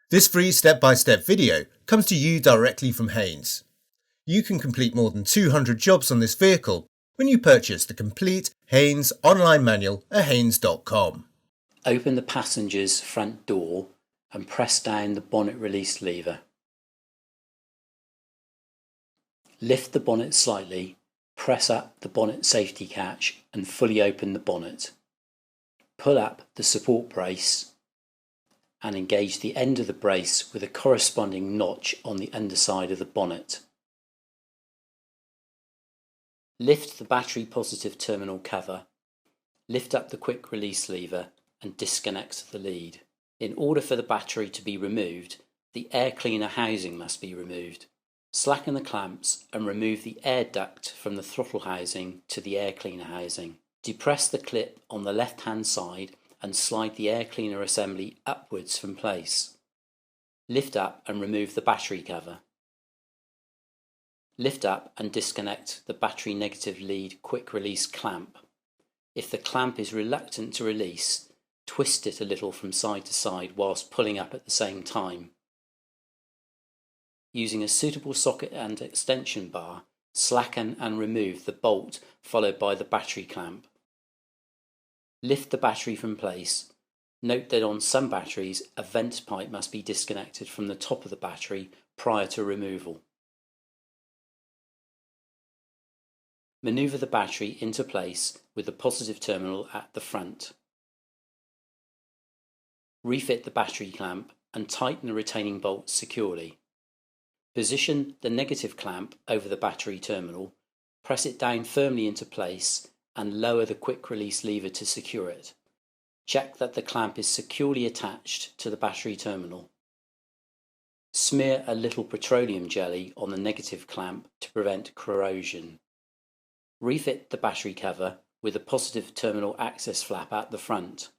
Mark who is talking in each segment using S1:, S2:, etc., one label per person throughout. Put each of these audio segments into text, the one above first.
S1: This free step-by-step video comes to you directly from Haynes. You can complete more than 200 jobs on this vehicle when you purchase the complete Haynes online manual at haynes.com.
S2: Open the passenger's front door and press down the bonnet release lever. Lift the bonnet slightly, press up the bonnet safety catch and fully open the bonnet. Pull up the support brace and engage the end of the brace with a corresponding notch on the underside of the bonnet. Lift the battery positive terminal cover, lift up the quick release lever and disconnect the lead. In order for the battery to be removed, the air cleaner housing must be removed. Slacken the clamps and remove the air duct from the throttle housing to the air cleaner housing. Depress the clip on the left hand side and slide the air cleaner assembly upwards from place. Lift up and remove the battery cover. Lift up and disconnect the battery negative lead quick release clamp. If the clamp is reluctant to release, twist it a little from side to side whilst pulling up at the same time. Using a suitable socket and extension bar, slacken and remove the bolt followed by the battery clamp. Lift the battery from place. Note that on some batteries, a vent pipe must be disconnected from the top of the battery prior to removal. Maneuver the battery into place with the positive terminal at the front. Refit the battery clamp and tighten the retaining bolt securely. Position the negative clamp over the battery terminal, press it down firmly into place and lower the quick release lever to secure it. Check that the clamp is securely attached to the battery terminal. Smear a little petroleum jelly on the negative clamp to prevent corrosion. Refit the battery cover with a positive terminal access flap at the front.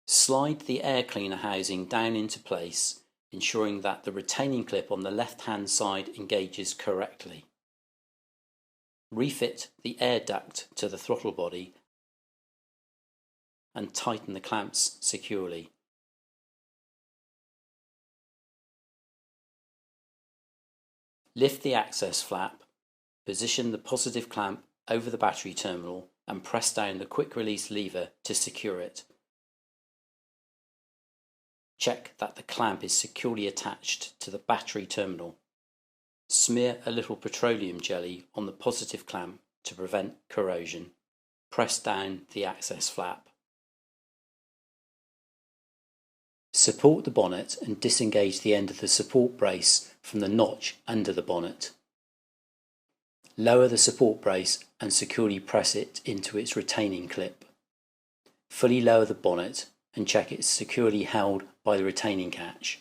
S2: Slide the air cleaner housing down into place, ensuring that the retaining clip on the left-hand side engages correctly. Refit the air duct to the throttle body and tighten the clamps securely. Lift the access flap, position the positive clamp over the battery terminal and press down the quick release lever to secure it. Check that the clamp is securely attached to the battery terminal. Smear a little petroleum jelly on the positive clamp to prevent corrosion. Press down the access flap. Support the bonnet and disengage the end of the support brace from the notch under the bonnet. Lower the support brace and securely press it into its retaining clip. Fully lower the bonnet and check it's securely held by the retaining catch.